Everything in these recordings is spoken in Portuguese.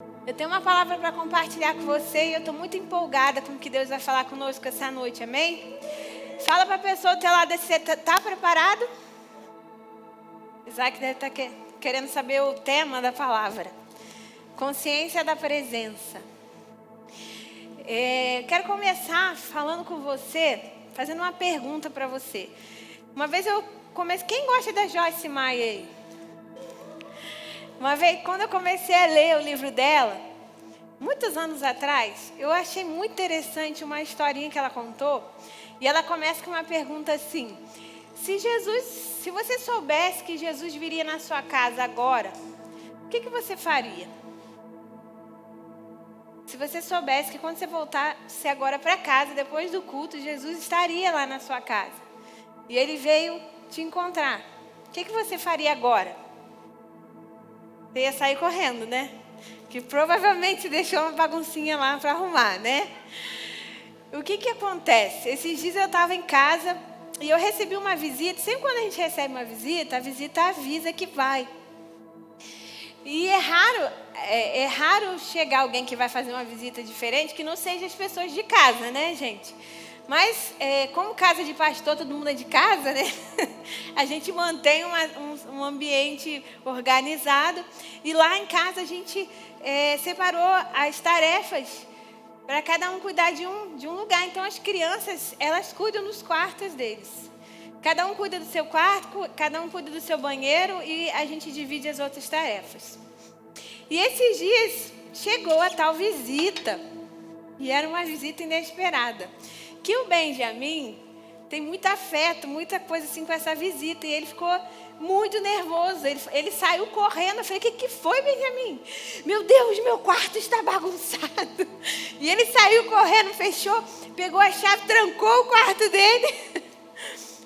Eu tenho uma palavra para compartilhar com você e eu estou muito empolgada com o que Deus vai falar conosco essa noite, amém? Fala para a pessoa do teu lado, você está preparado? Isaac deve estar querendo saber o tema da palavra. Consciência da presença. Quero começar falando com você, fazendo uma pergunta para você. Uma vez eu comecei... Quem gosta da Joyce Meyer aí? Uma vez, quando eu comecei a ler o livro dela, muitos anos atrás, eu achei muito interessante uma historinha que ela contou. E ela começa com uma pergunta assim: se você soubesse que Jesus viria na sua casa agora, o que você faria? Se você soubesse que quando você voltasse agora para casa, depois do culto, Jesus estaria lá na sua casa. E ele veio te encontrar. O que você faria agora? Você ia sair correndo, né? Que provavelmente deixou uma baguncinha lá para arrumar, né? O que acontece? Esses dias eu estava em casa e eu recebi uma visita. Sempre quando a gente recebe uma visita, a visita avisa que vai. E é raro chegar alguém que vai fazer uma visita diferente que não seja as pessoas de casa, né, gente? Mas, como casa de pastor, todo mundo é de casa, né? A gente mantém um ambiente organizado. E lá em casa a gente separou as tarefas para cada um cuidar de um lugar. Então, as crianças, elas cuidam nos quartos deles. Cada um cuida do seu quarto, cada um cuida do seu banheiro e a gente divide as outras tarefas. E esses dias chegou a tal visita. E era uma visita inesperada. Que o Benjamin tem muito afeto, muita coisa assim com essa visita. E ele ficou muito nervoso. Ele saiu correndo. Eu falei: o que foi, Benjamin? Meu Deus, meu quarto está bagunçado. E ele saiu correndo, fechou, pegou a chave, trancou o quarto dele.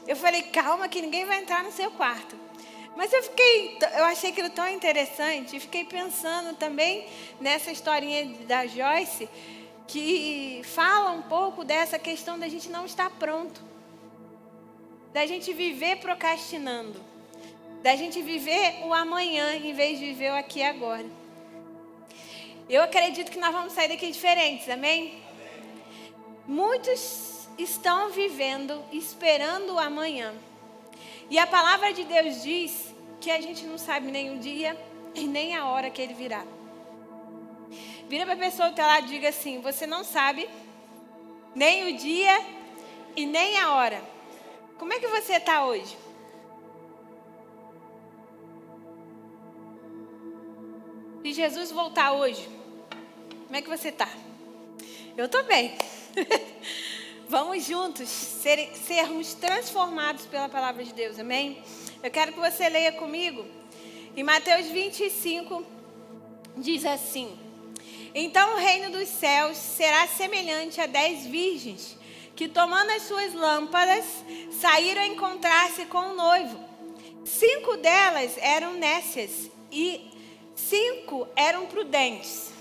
Eu falei: calma que ninguém vai entrar no seu quarto. Mas eu achei aquilo tão interessante. E fiquei pensando também nessa historinha da Joyce, que fala um pouco dessa questão da gente não estar pronto, da gente viver procrastinando, da gente viver o amanhã em vez de viver o aqui e agora. Eu acredito que nós vamos sair daqui diferentes, amém? Muitos estão vivendo, esperando o amanhã. E a palavra de Deus diz que a gente não sabe nem o dia e nem a hora que ele virá. Vira para a pessoa do teu lado e diga assim: você não sabe nem o dia e nem a hora. Como é que você está hoje? Se Jesus voltar hoje, como é que você está? Eu estou bem. Vamos juntos sermos transformados pela palavra de Deus, amém? Eu quero que você leia comigo. Em Mateus 25, diz assim: então o reino dos céus será semelhante a 10 virgens, que tomando as suas lâmpadas, saíram a encontrar-se com o noivo. 5 delas eram nécias e 5 eram prudentes.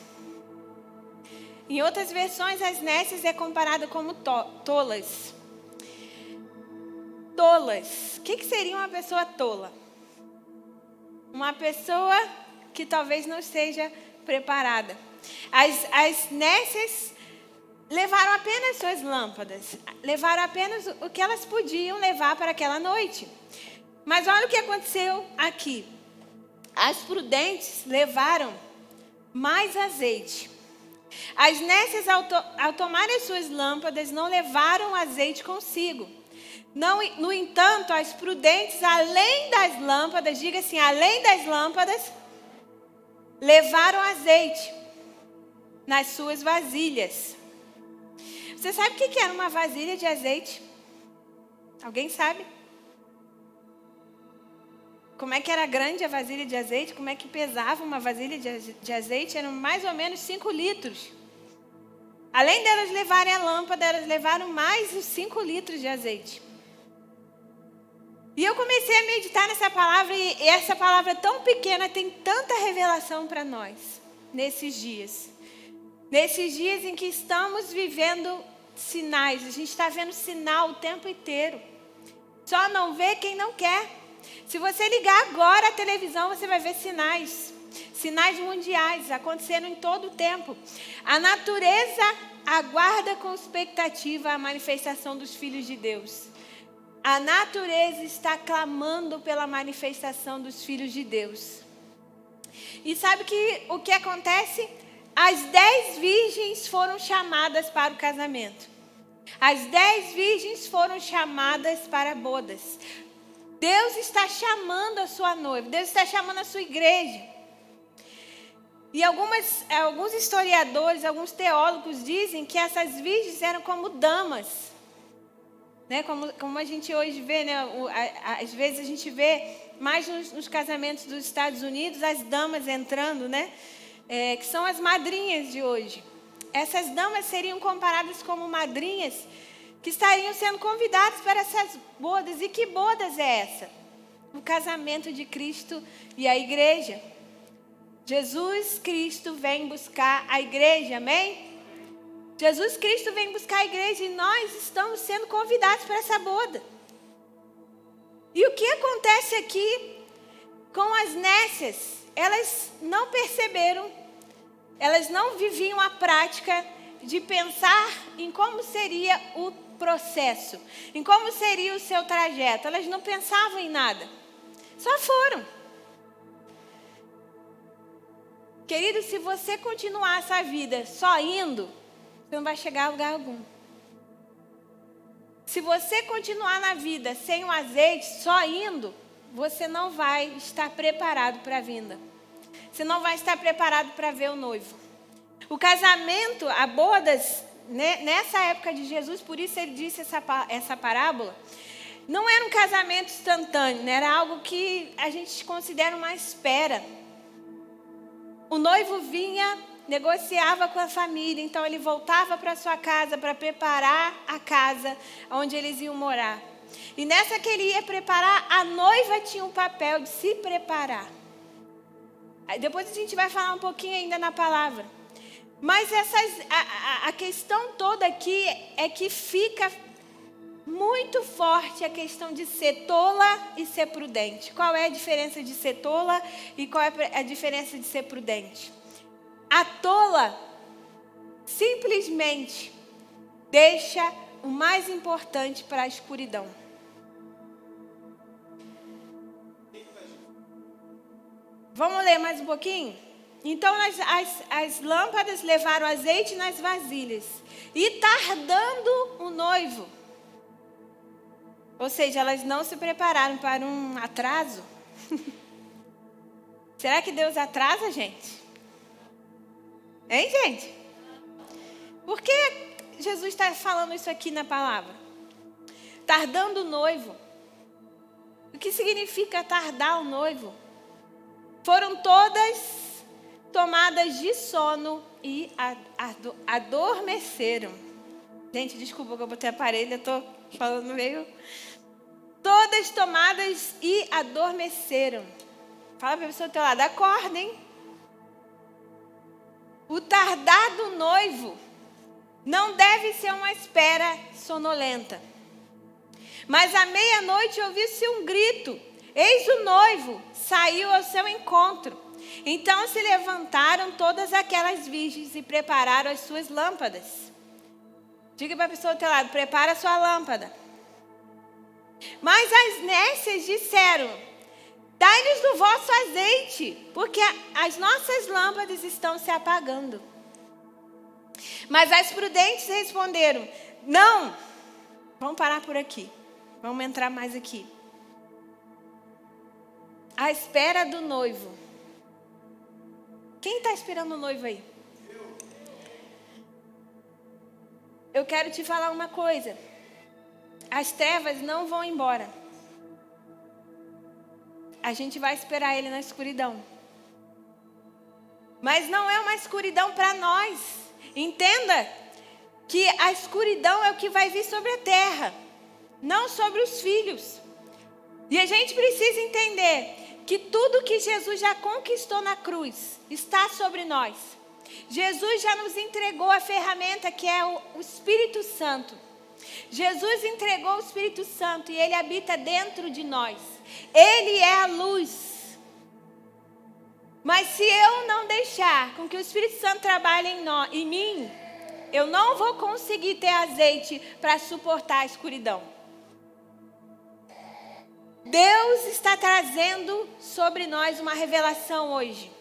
Em outras versões, as nécias é comparada como tolas. Tolas. O que seria uma pessoa tola? Uma pessoa que talvez não esteja preparada. As nécias levaram apenas suas lâmpadas. Levaram apenas o que elas podiam levar para aquela noite. Mas olha o que aconteceu aqui. As prudentes levaram mais azeite. As nécias, ao tomarem as suas lâmpadas, não levaram azeite consigo. No entanto, as prudentes, além das lâmpadas, diga assim, além das lâmpadas, levaram azeite nas suas vasilhas. Você sabe o que era uma vasilha de azeite? Alguém sabe? Como é que era grande a vasilha de azeite? Como é que pesava uma vasilha de azeite? Eram mais ou menos 5 litros. Além delas levarem a lâmpada, elas levaram mais os 5 litros de azeite. E eu comecei a meditar nessa palavra, e essa palavra tão pequena tem tanta revelação para nós, nesses dias. Nesses dias em que estamos vivendo sinais, a gente está vendo sinal o tempo inteiro. Só não vê quem não quer. Se você ligar agora a televisão, você vai ver sinais. sinais mundiais acontecendo em todo o tempo. A natureza aguarda com expectativa a manifestação dos filhos de Deus. A natureza está clamando pela manifestação dos filhos de Deus. E sabe o que acontece? As 10 virgens foram chamadas para o casamento. As 10 virgens foram chamadas para bodas. Deus está chamando a sua noiva. Deus está chamando a sua igreja. E alguns historiadores, alguns teólogos dizem que essas virgens eram como damas. Né? Como a gente hoje vê, né? Às vezes a gente vê mais nos casamentos dos Estados Unidos, as damas entrando, né? Que são as madrinhas de hoje. Essas damas seriam comparadas como madrinhas que estariam sendo convidadas para essas bodas. E que bodas é essa? O casamento de Cristo e a igreja. Jesus Cristo vem buscar a igreja, amém? Jesus Cristo vem buscar a igreja e nós estamos sendo convidados para essa boda. E o que acontece aqui com as nécias? Elas não perceberam, elas não viviam a prática de pensar em como seria o processo, em como seria o seu trajeto. Elas não pensavam em nada, só foram. Querido, se você continuar essa vida só indo, você não vai chegar a lugar algum. Se você continuar na vida sem o azeite, só indo, você não vai estar preparado para a vinda. Você não vai estar preparado para ver o noivo. O casamento, a bodas, né, nessa época de Jesus, por isso ele disse essa parábola, não era um casamento instantâneo, né, era algo que a gente considera uma espera. O noivo vinha, negociava com a família, então ele voltava para sua casa para preparar a casa onde eles iam morar. E nessa que ele ia preparar, a noiva tinha o papel de se preparar. Depois a gente vai falar um pouquinho ainda na palavra. Mas a questão toda aqui é que fica muito forte a questão de ser tola e ser prudente. Qual é a diferença de ser tola e qual é a diferença de ser prudente? A tola simplesmente deixa o mais importante para a escuridão. Vamos ler mais um pouquinho? Então as lâmpadas levaram azeite nas vasilhas e tardando o noivo. Ou seja, elas não se prepararam para um atraso. Será que Deus atrasa, gente? Hein, gente? Por que Jesus está falando isso aqui na palavra? Tardando o noivo. O que significa tardar o noivo? Foram todas tomadas de sono e adormeceram. Gente, desculpa que eu botei aparelho, eu estou falando meio... Todas tomadas e adormeceram. Fala para a pessoa do teu lado, acorda, hein? O tardar do noivo não deve ser uma espera sonolenta. Mas à meia-noite ouviu-se um grito. Eis o noivo, saiu ao seu encontro. Então se levantaram todas aquelas virgens e prepararam as suas lâmpadas. Diga para a pessoa do teu lado, prepara a sua lâmpada. Mas as nécias disseram, dai-nos do vosso azeite, porque as nossas lâmpadas estão se apagando. Mas as prudentes responderam, não, vamos parar por aqui, vamos entrar mais aqui. A espera do noivo. Quem está esperando o noivo aí? Eu quero te falar uma coisa. As trevas não vão embora. A gente vai esperar ele na escuridão. Mas não é uma escuridão para nós. Entenda que a escuridão é o que vai vir sobre a terra, não sobre os filhos. E a gente precisa entender que tudo que Jesus já conquistou na cruz está sobre nós. Jesus já nos entregou a ferramenta que é o Espírito Santo. Jesus entregou o Espírito Santo e ele habita dentro de nós. Ele é a luz. Mas se eu não deixar com que o Espírito Santo trabalhe em mim, eu não vou conseguir ter azeite para suportar a escuridão. Deus está trazendo sobre nós uma revelação hoje.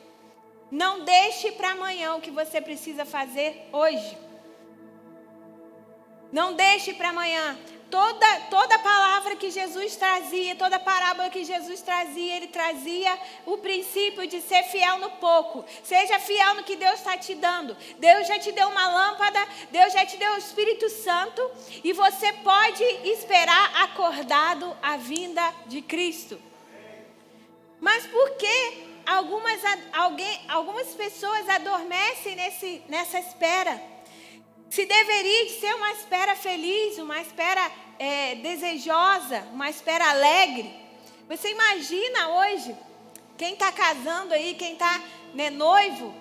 Não deixe para amanhã o que você precisa fazer hoje. Não deixe para amanhã. Toda palavra que Jesus trazia, toda parábola que Jesus trazia, ele trazia o princípio de ser fiel no pouco. Seja fiel no que Deus está te dando. Deus já te deu uma lâmpada, Deus já te deu o Espírito Santo e você pode esperar acordado a vinda de Cristo. Mas por que algumas pessoas adormecem nessa espera? Se deveria ser uma espera feliz, uma espera desejosa, uma espera alegre. Você imagina hoje, quem está casando aí, quem está noivo,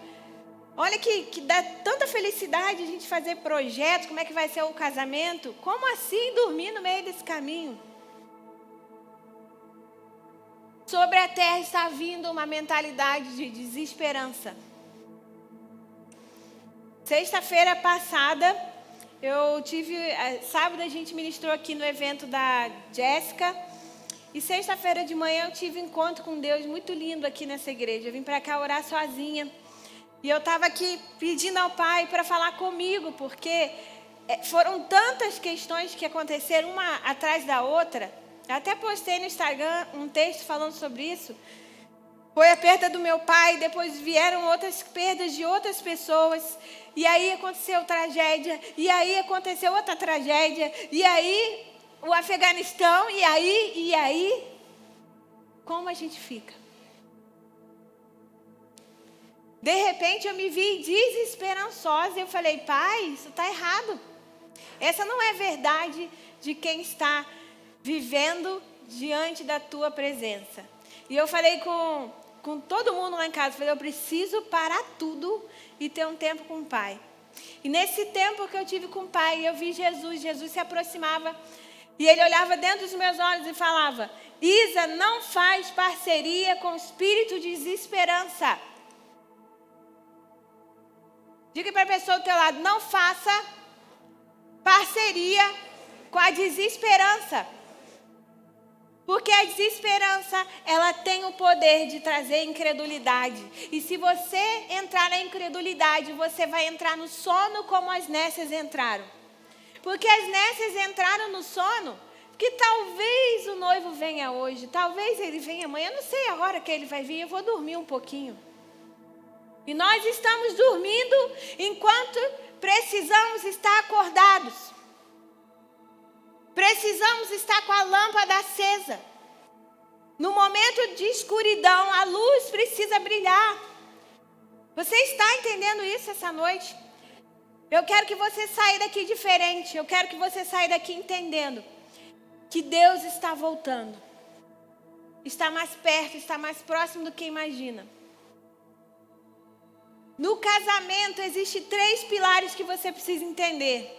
olha que dá tanta felicidade a gente fazer projetos, como é que vai ser o casamento. Como assim dormir no meio desse caminho? Sobre a terra está vindo uma mentalidade de desesperança. Sexta-feira passada, sábado a gente ministrou aqui no evento da Jéssica. E sexta-feira de manhã eu tive um encontro com Deus muito lindo aqui nessa igreja. Eu vim para cá orar sozinha. E eu estava aqui pedindo ao Pai para falar comigo, porque foram tantas questões que aconteceram uma atrás da outra. Eu até postei no Instagram um texto falando sobre isso. Foi a perda do meu pai, depois vieram outras perdas de outras pessoas. E aí aconteceu tragédia, e aí aconteceu outra tragédia, e aí o Afeganistão, e aí, como a gente fica? De repente eu me vi desesperançosa e eu falei, Pai, isso está errado. Essa não é verdade de quem está vivendo diante da tua presença. E eu falei com todo mundo lá em casa, falei, eu preciso parar tudo e ter um tempo com o Pai. E nesse tempo que eu tive com o Pai, eu vi Jesus se aproximava e ele olhava dentro dos meus olhos e falava, Isa, não faz parceria com o espírito de desesperança. Diga para a pessoa do teu lado, não faça parceria com a desesperança. Porque a desesperança, ela tem o poder de trazer incredulidade. E se você entrar na incredulidade, você vai entrar no sono como as nécias entraram. Porque as nécias entraram no sono, porque talvez o noivo venha hoje, talvez ele venha amanhã, eu não sei a hora que ele vai vir, eu vou dormir um pouquinho. E nós estamos dormindo enquanto precisamos estar acordados. Precisamos estar com a lâmpada acesa. No momento de escuridão, a luz precisa brilhar. Você está entendendo isso essa noite? Eu quero que você saia daqui diferente. Eu quero que você saia daqui entendendo que Deus está voltando. Está mais perto, está mais próximo do que imagina. No casamento, existem 3 pilares que você precisa entender.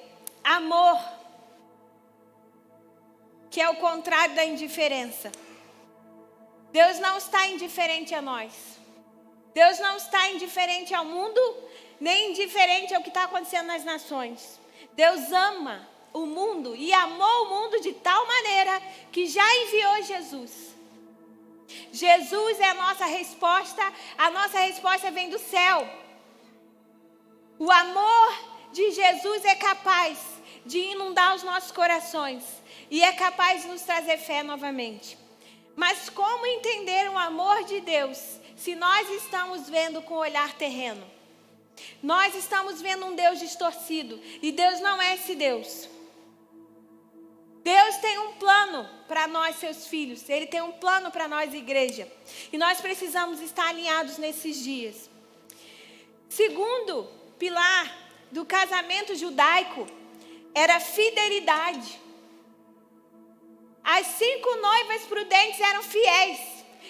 Amor, que é o contrário da indiferença. Deus não está indiferente a nós. Deus não está indiferente ao mundo, nem indiferente ao que está acontecendo nas nações. Deus ama o mundo e amou o mundo de tal maneira que já enviou Jesus. Jesus é a nossa resposta vem do céu. O amor de Jesus é capaz de inundar os nossos corações e é capaz de nos trazer fé novamente. Mas como entender o amor de Deus se nós estamos vendo com o olhar terreno? Nós estamos vendo um Deus distorcido e Deus não é esse Deus. Deus tem um plano para nós, seus filhos. Ele tem um plano para nós, igreja. E nós precisamos estar alinhados nesses dias. Segundo pilar do casamento judaico era fidelidade. As 5 noivas prudentes eram fiéis.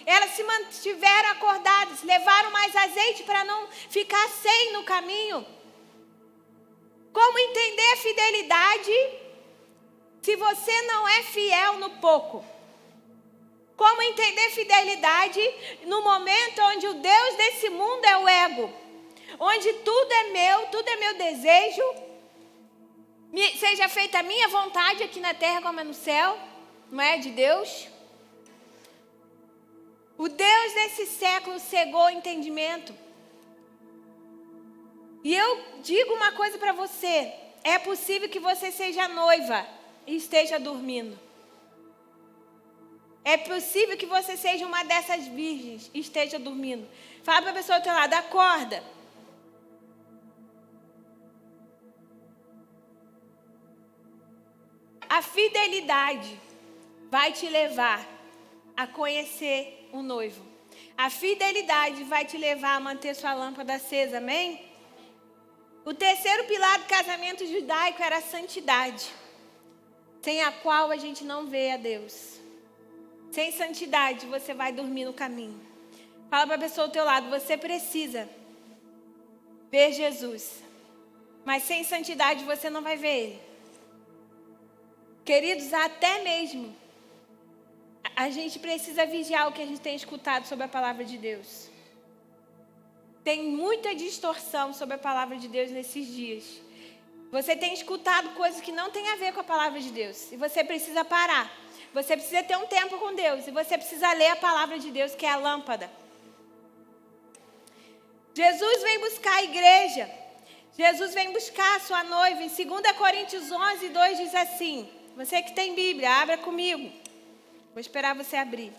Elas se mantiveram acordadas, levaram mais azeite para não ficar sem no caminho. Como entender a fidelidade se você não é fiel no pouco? Como entender fidelidade no momento onde o Deus desse mundo é o ego? Onde tudo é meu desejo. Seja feita a minha vontade aqui na terra como é no céu. Não é de Deus? O Deus desse século cegou o entendimento. E eu digo uma coisa para você. É possível que você seja noiva e esteja dormindo. É possível que você seja uma dessas virgens e esteja dormindo. Fala para a pessoa do teu lado, acorda. A fidelidade vai te levar a conhecer o noivo. A fidelidade vai te levar a manter sua lâmpada acesa, amém? O terceiro pilar do casamento judaico era a santidade, sem a qual a gente não vê a Deus. Sem santidade, você vai dormir no caminho. Fala para a pessoa do teu lado, você precisa ver Jesus. Mas sem santidade, você não vai ver Ele. Queridos, até mesmo, a gente precisa vigiar o que a gente tem escutado sobre a palavra de Deus. Tem muita distorção sobre a palavra de Deus nesses dias. Você tem escutado coisas que não têm a ver com a palavra de Deus. E você precisa parar. Você precisa ter um tempo com Deus. E você precisa ler a palavra de Deus, que é a lâmpada. Jesus vem buscar a igreja. Jesus vem buscar a sua noiva. Em 2 Coríntios 11, 2 diz assim. Você que tem Bíblia, abra comigo. Vou esperar você abrir.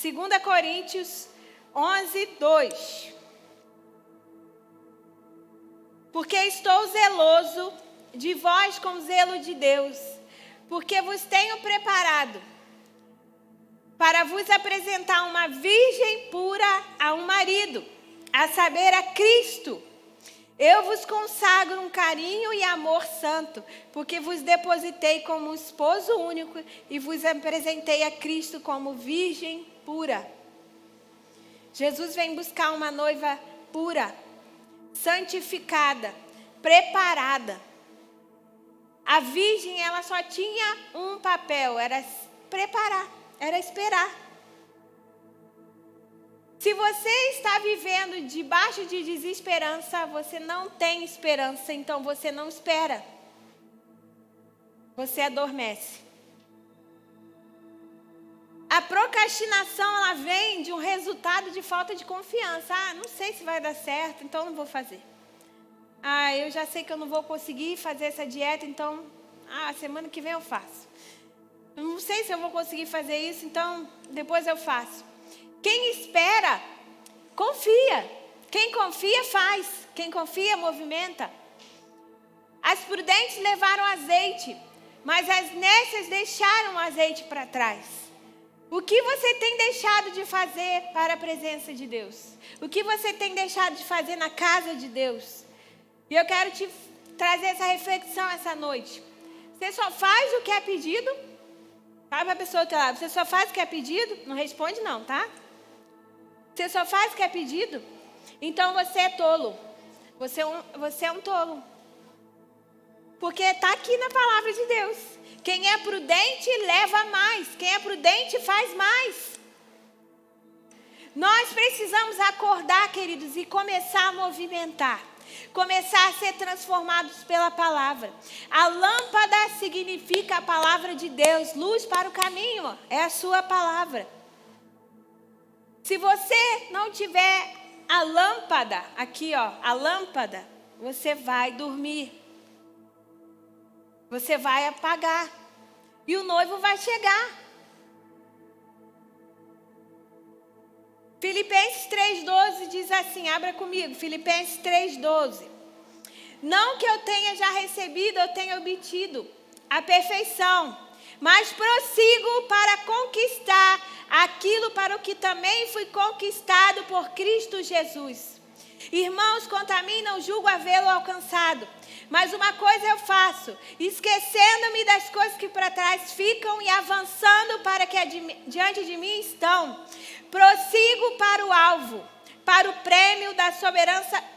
2 Coríntios 11, 2. Porque estou zeloso de vós com zelo de Deus, porque vos tenho preparado para vos apresentar uma virgem pura a um marido, a saber, a Cristo. Eu vos consagro um carinho e amor santo, porque vos depositei como um esposo único e vos apresentei a Cristo como virgem pura. Jesus vem buscar uma noiva pura, santificada, preparada. A virgem, ela só tinha um papel, era preparar, era esperar. Se você está vivendo debaixo de desesperança, você não tem esperança, então você não espera. Você adormece. A procrastinação, ela vem de um resultado de falta de confiança. Não sei se vai dar certo, então não vou fazer. Eu já sei que eu não vou conseguir fazer essa dieta, então, semana que vem eu faço. Eu não sei se eu vou conseguir fazer isso, então depois eu faço. Quem espera, confia. Quem confia, faz. Quem confia, movimenta. As prudentes levaram azeite, mas as nécias deixaram o azeite para trás. O que você tem deixado de fazer para a presença de Deus? O que você tem deixado de fazer na casa de Deus? E eu quero te trazer essa reflexão essa noite. Você só faz o que é pedido? Fala para a pessoa do teu lado, você só faz o que é pedido? Não responde não, tá? Você só faz o que é pedido? Então você é tolo. Você é um tolo. Porque está aqui na palavra de Deus. Quem é prudente leva mais. Quem é prudente faz mais. Nós precisamos acordar, queridos, e começar a movimentar. Começar a ser transformados pela palavra. A lâmpada significa a palavra de Deus. Luz para o caminho. É a sua palavra. Se você não tiver a lâmpada, aqui a lâmpada, você vai dormir. Você vai apagar. E o noivo vai chegar. Filipenses 3,12 diz assim, abra comigo, Filipenses 3,12. Não que eu tenha já recebido, eu tenha obtido a perfeição, mas prossigo para conquistar aquilo para o que também fui conquistado por Cristo Jesus. Irmãos, quanto a mim, não julgo havê-lo alcançado. Mas uma coisa eu faço, esquecendo-me das coisas que para trás ficam e avançando para que diante de mim estão. Prossigo para o alvo, para o prêmio da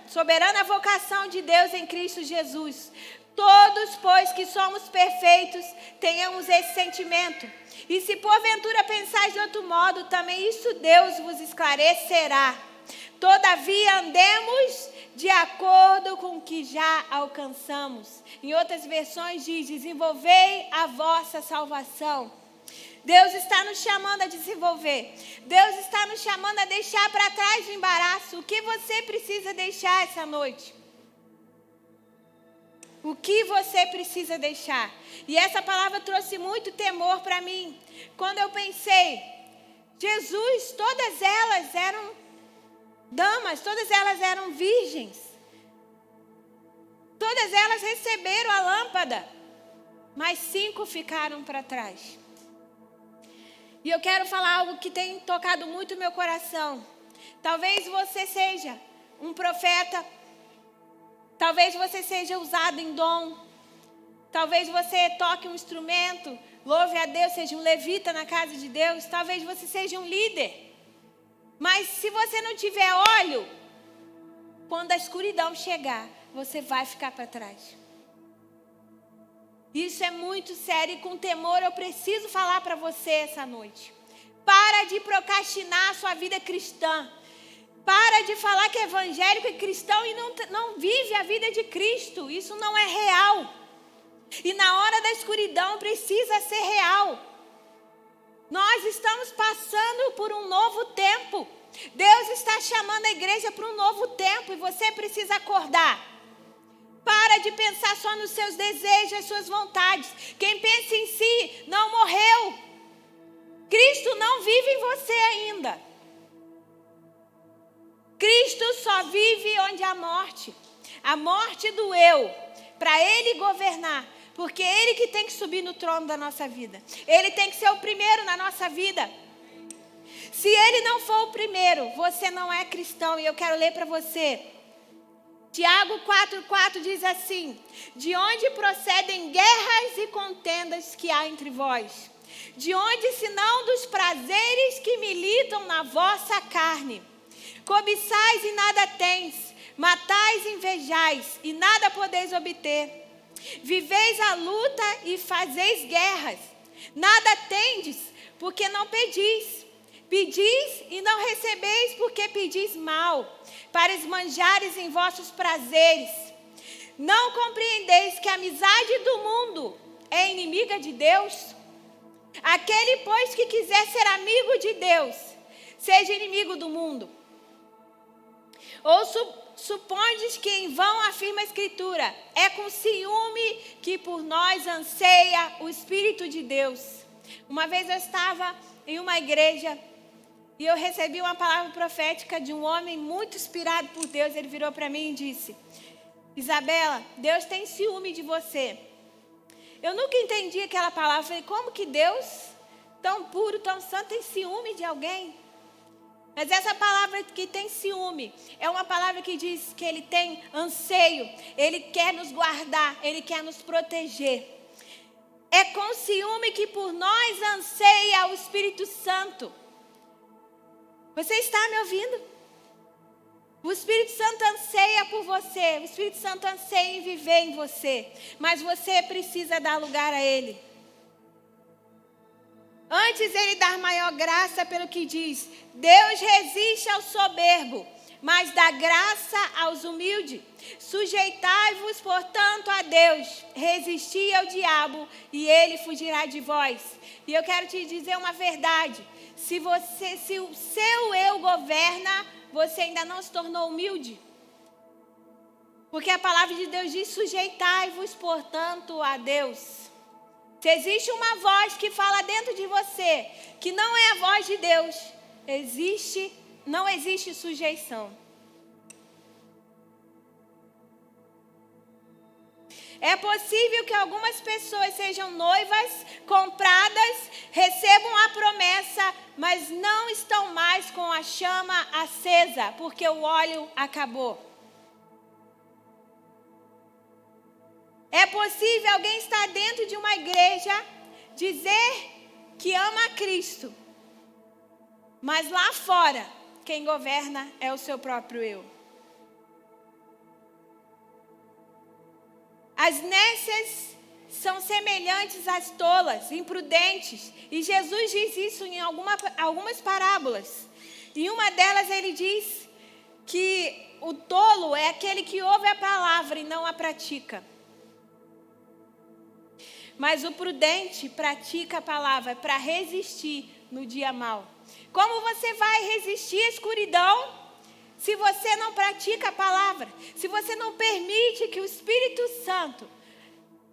soberana vocação de Deus em Cristo Jesus. Todos, pois, que somos perfeitos, tenhamos esse sentimento. E se porventura pensais de outro modo, também isso Deus vos esclarecerá. Todavia, andemos de acordo com o que já alcançamos. Em outras versões diz, desenvolvei a vossa salvação. Deus está nos chamando a desenvolver. Deus está nos chamando a deixar para trás o embaraço. O que você precisa deixar essa noite? O que você precisa deixar? E essa palavra trouxe muito temor para mim. Quando eu pensei, Jesus, todas elas eram damas, todas elas eram virgens. Todas elas receberam a lâmpada, mas 5 ficaram para trás. E eu quero falar algo que tem tocado muito o meu coração. Talvez você seja um profeta. Talvez você seja usado em dom. Talvez você toque um instrumento, louve a Deus, seja um levita na casa de Deus. Talvez você seja um líder. Mas se você não tiver óleo, quando a escuridão chegar, você vai ficar para trás. Isso é muito sério e com temor eu preciso falar para você essa noite. Para de procrastinar a sua vida cristã. Para de falar que é evangélico e cristão e não vive a vida de Cristo. Isso não é real. E na hora da escuridão precisa ser real. Nós estamos passando por um novo tempo. Deus está chamando a igreja para um novo tempo e você precisa acordar. Para de pensar só nos seus desejos, as suas vontades. Quem pensa em si não morreu. Cristo não vive em você ainda. Cristo só vive onde há morte. A morte do eu, para Ele governar. Porque é Ele que tem que subir no trono da nossa vida. Ele tem que ser o primeiro na nossa vida. Se Ele não for o primeiro, você não é cristão. E eu quero ler para você. Tiago 4,4 diz assim: de onde procedem guerras e contendas que há entre vós? De onde, senão dos prazeres que militam na vossa carne? Cobiçais e nada tens, matais e invejais e nada podeis obter. Viveis a luta e fazeis guerras. Nada tendes, porque não pedis. Pedis e não recebeis, porque pedis mal, para esbanjares em vossos prazeres. Não compreendeis que a amizade do mundo é inimiga de Deus? Aquele, pois, que quiser ser amigo de Deus, seja inimigo do mundo. Ou supondes que em vão afirma a Escritura, é com ciúme que por nós anseia o Espírito de Deus. Uma vez eu estava em uma igreja e eu recebi uma palavra profética de um homem muito inspirado por Deus. Ele virou para mim e disse: Isabela, Deus tem ciúme de você. Eu nunca entendi aquela palavra. Falei, como que Deus, tão puro, tão santo, tem ciúme de alguém? Mas essa palavra que tem ciúme é uma palavra que diz que Ele tem anseio. Ele quer nos guardar, Ele quer nos proteger. É com ciúme que por nós anseia o Espírito Santo. Você está me ouvindo? O Espírito Santo anseia por você. O Espírito Santo anseia em viver em você. Mas você precisa dar lugar a Ele. Antes Ele dar maior graça pelo que diz: Deus resiste ao soberbo, mas dá graça aos humildes. Sujeitai-vos, portanto, a Deus. Resisti ao diabo e ele fugirá de vós. E eu quero te dizer uma verdade. Se o seu eu governa, você ainda não se tornou humilde. Porque a palavra de Deus diz: sujeitai-vos, portanto, a Deus. Se existe uma voz que fala dentro de você, que não é a voz de Deus, não existe sujeição. É possível que algumas pessoas sejam noivas, compradas, recebam a promessa, mas não estão mais com a chama acesa, porque o óleo acabou. É possível alguém estar dentro de uma igreja, dizer que ama a Cristo, mas lá fora, quem governa é o seu próprio eu. As nécias são semelhantes às tolas, imprudentes. E Jesus diz isso em algumas parábolas. Em uma delas ele diz que o tolo é aquele que ouve a palavra e não a pratica. Mas o prudente pratica a palavra para resistir no dia mau. Como você vai resistir à escuridão se você não pratica a palavra? Se você não permite que o Espírito Santo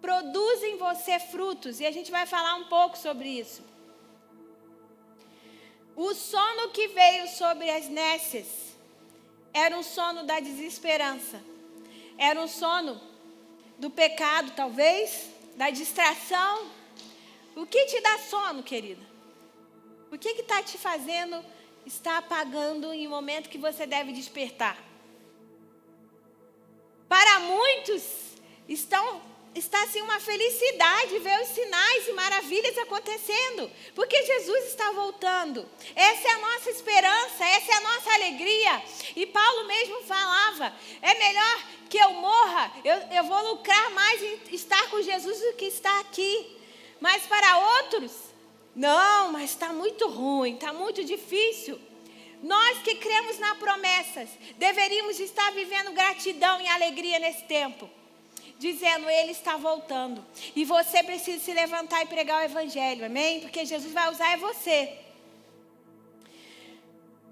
produza em você frutos. E a gente vai falar um pouco sobre isso. O sono que veio sobre as nécias era um sono da desesperança. Era um sono do pecado, talvez, da distração. O que te dá sono, querida? O que está te fazendo estar apagando em um momento que você deve despertar? Para muitos, está assim uma felicidade ver os sinais e maravilhas acontecendo, porque Jesus está voltando. Essa é a nossa esperança, essa é a nossa alegria. E Paulo mesmo falava, é melhor que eu morra, eu vou lucrar mais em estar com Jesus do que estar aqui. Mas para outros, não, mas está muito ruim, está muito difícil. Nós que cremos nas promessas, deveríamos estar vivendo gratidão e alegria nesse tempo. Dizendo, Ele está voltando. E você precisa se levantar e pregar o Evangelho, amém? Porque Jesus vai usar você.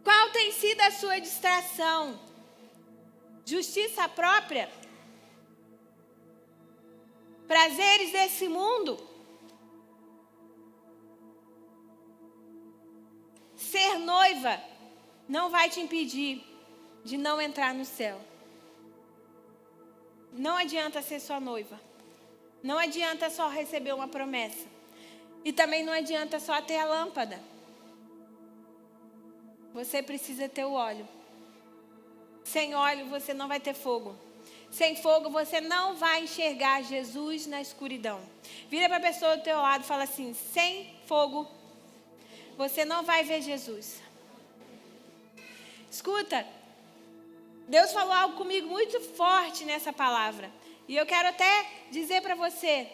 Qual tem sido a sua distração? Justiça própria? Prazeres desse mundo? Ser noiva não vai te impedir de não entrar no céu. Não adianta ser só noiva. Não adianta só receber uma promessa. E também não adianta só ter a lâmpada. Você precisa ter o óleo. Sem óleo você não vai ter fogo. Sem fogo você não vai enxergar Jesus na escuridão. Vira para a pessoa do teu lado e fala assim, sem fogo você não vai ver Jesus. Escuta. Deus falou algo comigo muito forte nessa palavra. E eu quero até dizer para você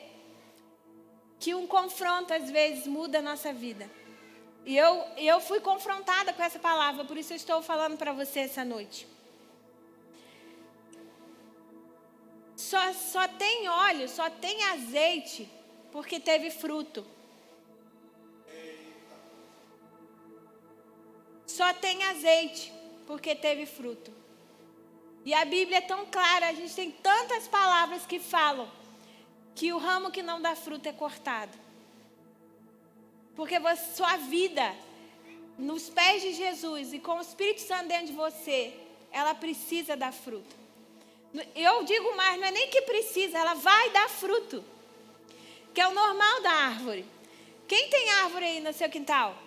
que um confronto às vezes muda a nossa vida. E eu fui confrontada com essa palavra, por isso eu estou falando para você essa noite. Só tem óleo, só tem azeite, porque teve fruto. Só tem azeite, porque teve fruto. E a Bíblia é tão clara, a gente tem tantas palavras que falam que o ramo que não dá fruto é cortado. Porque sua vida, nos pés de Jesus e com o Espírito Santo dentro de você, ela precisa dar fruto. Eu digo mais, não é nem que precisa, ela vai dar fruto. Que é o normal da árvore. Quem tem árvore aí no seu quintal?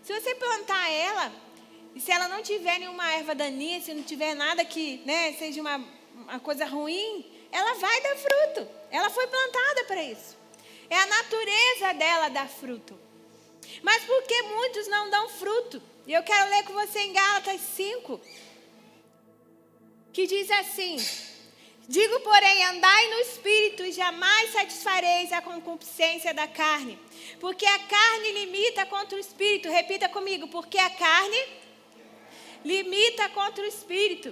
Se você plantar ela... E se ela não tiver nenhuma erva daninha, se não tiver nada que seja uma coisa ruim, ela vai dar fruto. Ela foi plantada para isso. É a natureza dela dar fruto. Mas por que muitos não dão fruto? E eu quero ler com você em Gálatas 5, que diz assim, digo, porém, andai no Espírito e jamais satisfareis a concupiscência da carne. Porque a carne limita contra o Espírito. Repita comigo, porque a carne... limita contra o Espírito.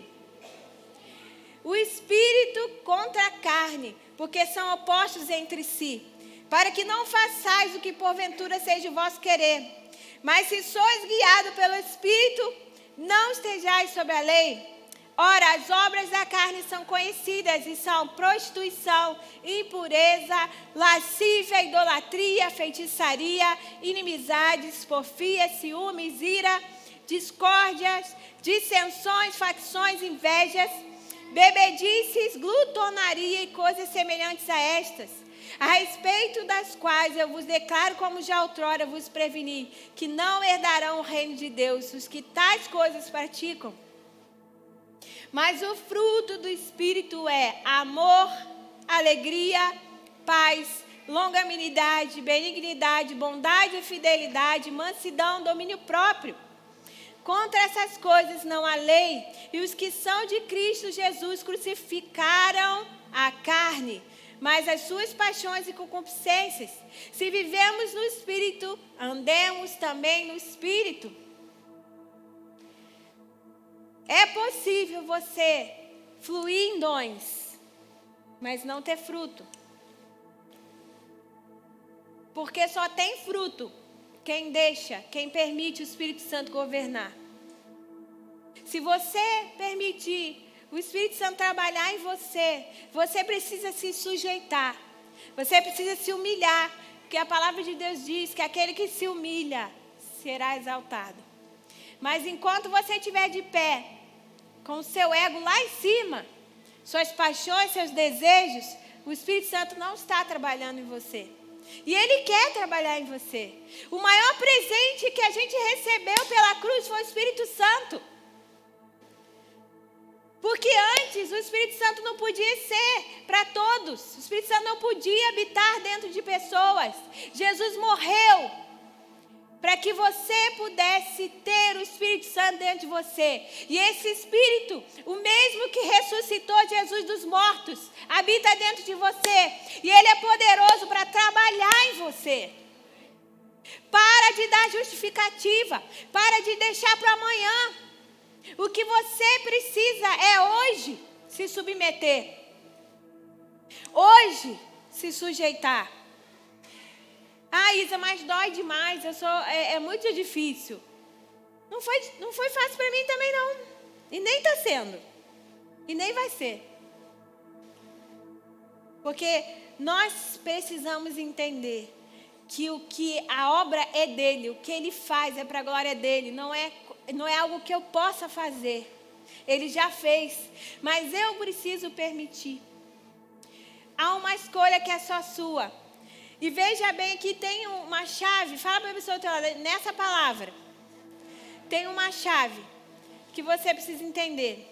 O Espírito contra a carne, porque são opostos entre si. Para que não façais o que porventura seja o vosso querer. Mas se sois guiados pelo Espírito, não estejais sob a lei. Ora, as obras da carne são conhecidas e são prostituição, impureza, lascívia, idolatria, feitiçaria, inimizades, porfia, ciúmes, ira, discórdias, dissensões, facções, invejas, bebedices, glutonaria e coisas semelhantes a estas, a respeito das quais eu vos declaro, como já outrora vos preveni, que não herdarão o reino de Deus os que tais coisas praticam. Mas o fruto do Espírito é amor, alegria, paz, longanimidade, benignidade, bondade, fidelidade, mansidão, domínio próprio. Contra essas coisas não há lei, e os que são de Cristo Jesus crucificaram a carne mas as suas paixões e concupiscências. Se vivemos no Espírito, andemos também no Espírito. É possível você fluir em dons, mas não ter fruto. Porque só tem fruto quem permite o Espírito Santo governar. Se você permitir o Espírito Santo trabalhar em você, você precisa se sujeitar. Você precisa se humilhar, porque a palavra de Deus diz que aquele que se humilha será exaltado. Mas enquanto você estiver de pé, com o seu ego lá em cima, suas paixões, seus desejos, o Espírito Santo não está trabalhando em você. E Ele quer trabalhar em você. O maior presente que a gente recebeu pela cruz foi o Espírito Santo. Porque antes o Espírito Santo não podia ser para todos. O Espírito Santo não podia habitar dentro de pessoas. Jesus morreu para que você pudesse ter o Espírito Santo dentro de você. E esse Espírito, o mesmo que ressuscitou Jesus dos mortos, habita dentro de você. E Ele é poderoso para trabalhar em você. Para de dar justificativa. Para de deixar para amanhã. O que você precisa é hoje se submeter. Hoje se sujeitar. Ah, Isa, mas dói demais, é muito difícil. Não foi fácil para mim também não. E nem está sendo. E nem vai ser. Porque nós precisamos entender que a obra é dele, o que ele faz é para a glória dele, não é algo que eu possa fazer. Ele já fez, mas eu preciso permitir. Há uma escolha que é só sua. E veja bem, aqui tem uma chave. Fala para a pessoa do teu lado, nessa palavra. Tem uma chave que você precisa entender.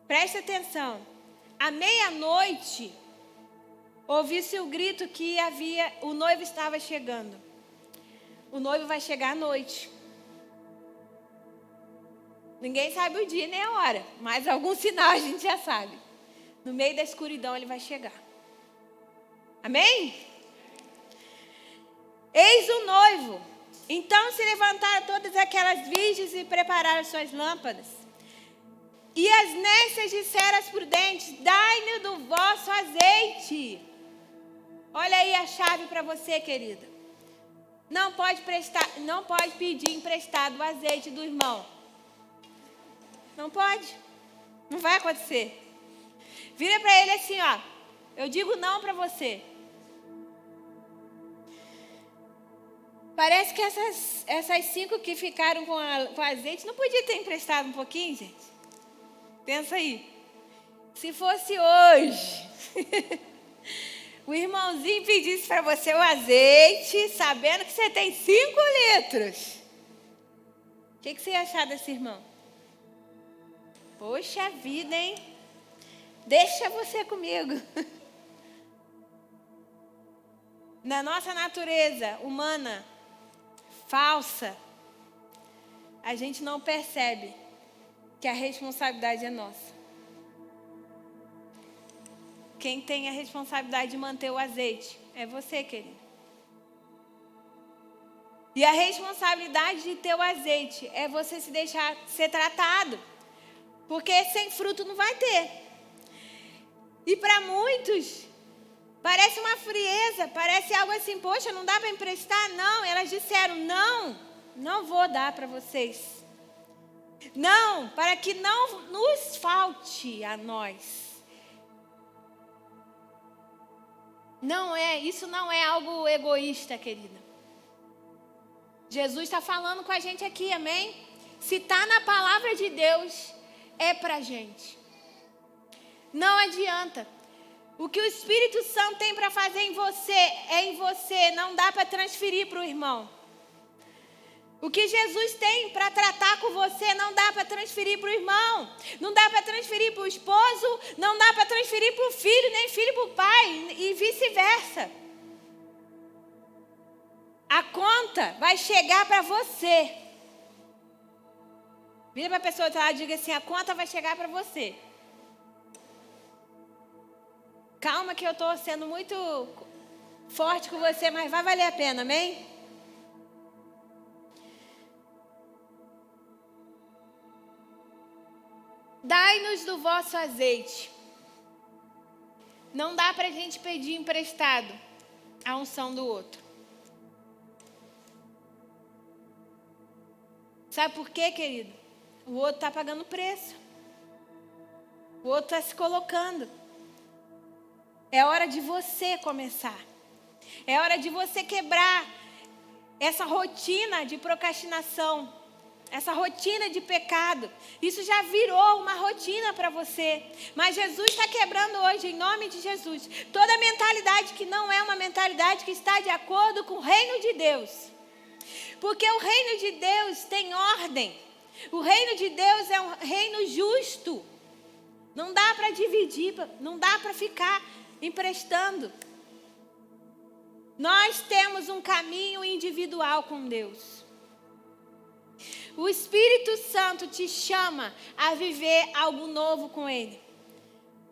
Preste atenção. À meia-noite, ouviu-se o grito que o noivo estava chegando. O noivo vai chegar à noite. Ninguém sabe o dia nem a hora, mas algum sinal a gente já sabe. No meio da escuridão ele vai chegar. Amém? Eis o noivo. Então se levantaram todas aquelas virgens e prepararam suas lâmpadas. E as nécias disseram às prudentes: dai-nos do vosso azeite. Olha aí a chave para você, querida. Não pode pedir emprestado o azeite do irmão. Não pode. Não vai acontecer. Vira para ele assim, ó. Eu digo não para você. Parece que essas 5 que ficaram com azeite não podia ter emprestado um pouquinho, gente? Pensa aí. Se fosse hoje, o irmãozinho pedisse para você o azeite, sabendo que você tem 5 litros. O que você ia achar desse irmão? Poxa vida, hein? Deixa você comigo. Na nossa natureza humana, falsa, a gente não percebe que a responsabilidade é nossa. Quem tem a responsabilidade de manter o azeite é você, querido. E a responsabilidade de ter o azeite é você se deixar ser tratado. Porque sem fruto não vai ter. E para muitos, parece uma frieza, parece algo assim, poxa, não dá para emprestar? Não, elas disseram, não vou dar para vocês. Não, para que não nos falte a nós. Isso não é algo egoísta, querida. Jesus está falando com a gente aqui, amém? Se está na palavra de Deus, é para a gente. Não adianta. O que o Espírito Santo tem para fazer em você, é em você. Não dá para transferir para o irmão. O que Jesus tem para tratar com você, não dá para transferir para o irmão. Não dá para transferir para o esposo. Não dá para transferir para o filho, nem filho para o pai. E vice-versa. A conta vai chegar para você. Vira para a pessoa do lado e diga assim, a conta vai chegar para você. Calma que eu estou sendo muito forte com você, mas vai valer a pena, amém? Dai-nos do vosso azeite. Não dá para a gente pedir emprestado a unção do outro. Sabe por quê, querido? O outro está pagando preço. O outro está se colocando. É hora de você começar. É hora de você quebrar essa rotina de procrastinação, essa rotina de pecado. Isso já virou uma rotina para você. Mas Jesus está quebrando hoje, em nome de Jesus, toda mentalidade que não é uma mentalidade que está de acordo com o reino de Deus. Porque o reino de Deus tem ordem. O reino de Deus é um reino justo. Não dá para dividir, não dá para ficar emprestando. Nós temos um caminho individual com Deus. O Espírito Santo te chama a viver algo novo com Ele.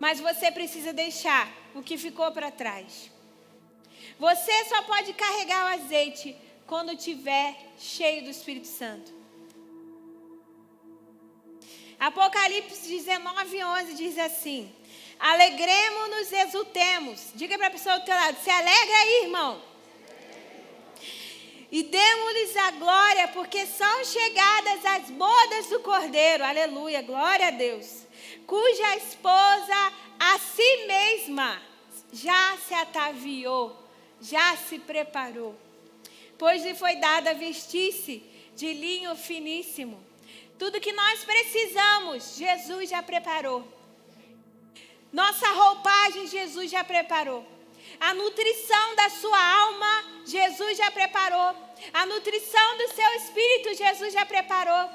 Mas você precisa deixar o que ficou para trás. Você só pode carregar o azeite quando estiver cheio do Espírito Santo. Apocalipse 19:11 diz assim: alegremos-nos, exultemos. Diga para a pessoa do teu lado: se alegra aí, irmão. E demos-lhes a glória, porque são chegadas as bodas do Cordeiro. Aleluia, glória a Deus. Cuja esposa a si mesma já se ataviou, já se preparou. Pois lhe foi dada vestir-se de linho finíssimo. Tudo que nós precisamos, Jesus já preparou. Nossa roupagem, Jesus já preparou. A nutrição da sua alma, Jesus já preparou. A nutrição do seu espírito, Jesus já preparou.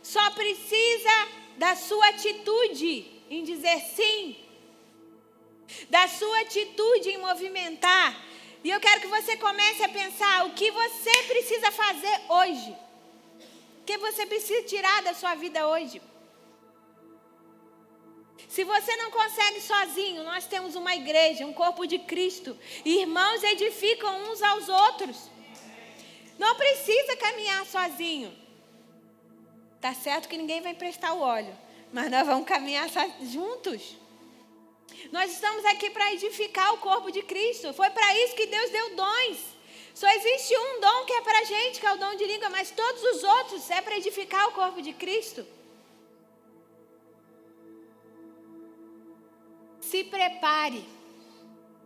Só precisa da sua atitude em dizer sim. Da sua atitude em movimentar. E eu quero que você comece a pensar o que você precisa fazer hoje. O que você precisa tirar da sua vida hoje. Se você não consegue sozinho, nós temos uma igreja, um corpo de Cristo. Irmãos edificam uns aos outros. Não precisa caminhar sozinho. Tá certo que ninguém vai emprestar o óleo, mas nós vamos caminhar juntos. Nós estamos aqui para edificar o corpo de Cristo. Foi para isso que Deus deu dons. Só existe um dom que é para a gente, que é o dom de língua, mas todos os outros é para edificar o corpo de Cristo. Se prepare.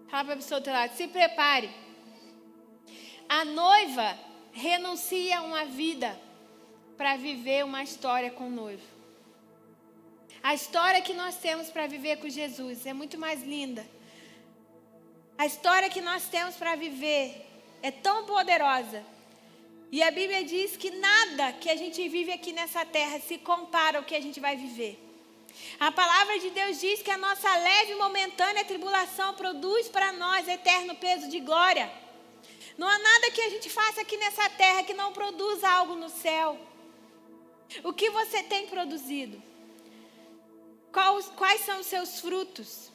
Fala para a pessoa do teu lado, se prepare. A noiva renuncia a uma vida para viver uma história com o noivo. A história que nós temos para viver com Jesus é muito mais linda. A história que nós temos para viver é tão poderosa. E a Bíblia diz que nada que a gente vive aqui nessa terra se compara ao que a gente vai viver. A palavra de Deus diz que a nossa leve e momentânea tribulação produz para nós eterno peso de glória. Não há nada que a gente faça aqui nessa terra que não produza algo no céu. O que você tem produzido? Quais são os seus frutos?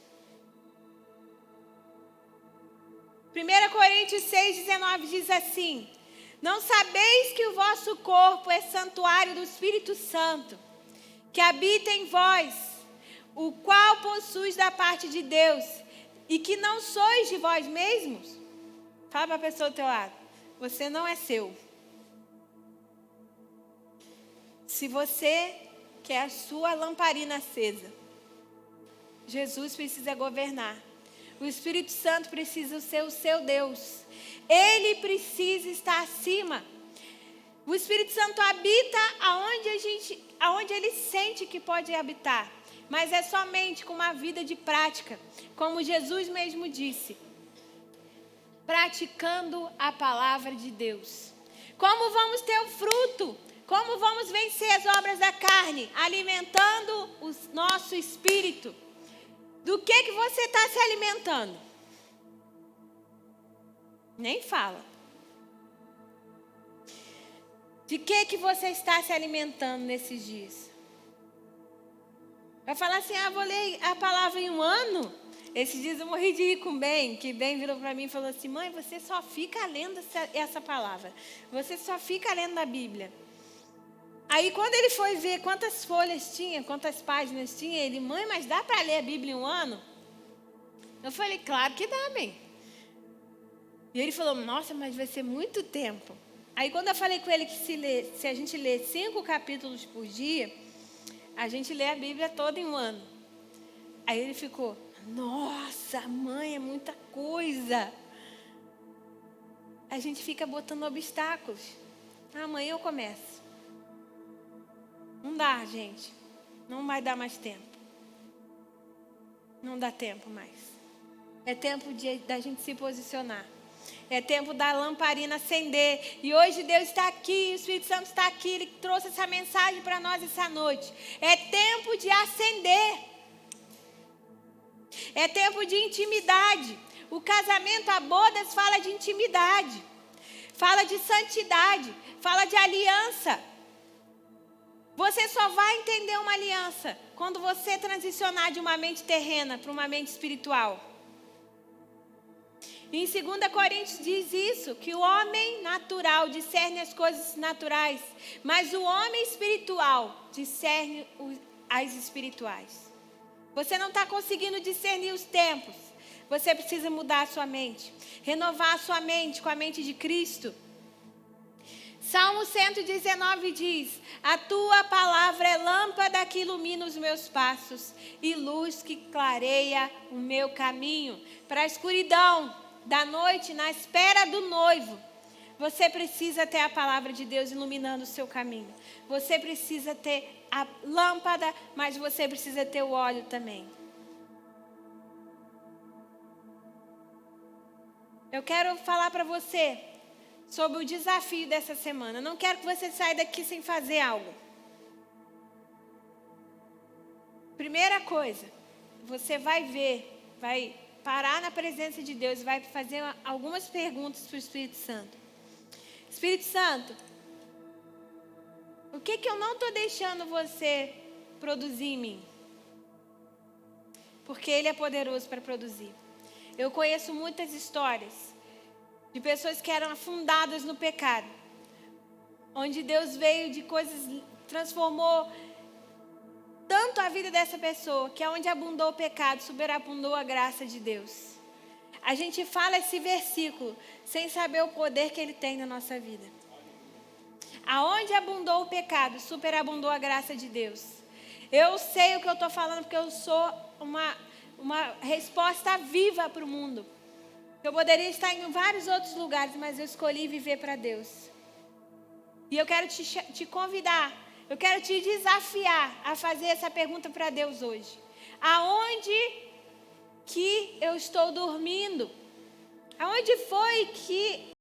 1 Coríntios 6,19 diz assim: não sabeis que o vosso corpo é santuário do Espírito Santo, que habita em vós, o qual possuis da parte de Deus, e que não sois de vós mesmos? Fala para a pessoa do teu lado: você não é seu. Se você quer a sua lamparina acesa, Jesus precisa governar. O Espírito Santo precisa ser o seu Deus. Ele precisa estar acima. O Espírito Santo habita aonde ele sente que pode habitar. Mas é somente com uma vida de prática. Como Jesus mesmo disse. Praticando a palavra de Deus. Como vamos ter o fruto? Como vamos vencer as obras da carne? Alimentando o nosso espírito. Do que você está se alimentando? Nem fala. De que você está se alimentando nesses dias? Vai falar assim: vou ler a palavra em um ano? Esses dias eu morri de rir com o Ben, que Ben virou para mim e falou assim: mãe, você só fica lendo essa palavra. Você só fica lendo a Bíblia. Aí quando ele foi ver quantas folhas tinha, quantas páginas tinha, ele: mãe, mas dá para ler a Bíblia em um ano? Eu falei: claro que dá, Ben. E ele falou: nossa, mas vai ser muito tempo. Aí quando eu falei com ele que se a gente lê 5 capítulos por dia, a gente lê a Bíblia toda em um ano. Aí ele ficou: nossa, mãe, é muita coisa. A gente fica botando obstáculos. Amanhã eu começo. Não dá, gente. Não vai dar mais tempo. Não dá tempo mais. É tempo da gente se posicionar. É tempo da lamparina acender. E hoje Deus está aqui, o Espírito Santo está aqui. Ele trouxe essa mensagem para nós essa noite. É tempo de acender. É tempo de intimidade. O casamento, a bodas, fala de intimidade. Fala de santidade. Fala de aliança. Você só vai entender uma aliança quando você transicionar de uma mente terrena para uma mente espiritual. Em 2 Coríntios diz isso, que o homem natural discerne as coisas naturais, mas o homem espiritual discerne as espirituais. Você não está conseguindo discernir os tempos. Você precisa mudar a sua mente, renovar a sua mente com a mente de Cristo. Salmo 119 diz: a tua palavra é lâmpada que ilumina os meus passos e luz que clareia o meu caminho. Para a escuridão da noite, na espera do noivo, você precisa ter a palavra de Deus iluminando o seu caminho. Você precisa ter a lâmpada, mas você precisa ter o óleo também. Eu quero falar para você sobre o desafio dessa semana. Não quero que você saia daqui sem fazer algo. Primeira coisa, você vai parar na presença de Deus e vai fazer algumas perguntas para o Espírito Santo. Espírito Santo, o que eu não estou deixando você produzir em mim? Porque Ele é poderoso para produzir. Eu conheço muitas histórias de pessoas que eram afundadas no pecado, onde Deus veio de coisas, transformou tanto a vida dessa pessoa, que aonde abundou o pecado, superabundou a graça de Deus. A gente fala esse versículo sem saber o poder que ele tem na nossa vida. Aonde abundou o pecado, superabundou a graça de Deus. Eu sei o que eu estou falando, porque eu sou uma resposta viva para o mundo. Eu poderia estar em vários outros lugares, mas eu escolhi viver para Deus. E eu quero te convidar, eu quero te desafiar a fazer essa pergunta para Deus hoje. Aonde que eu estou dormindo? Aonde foi que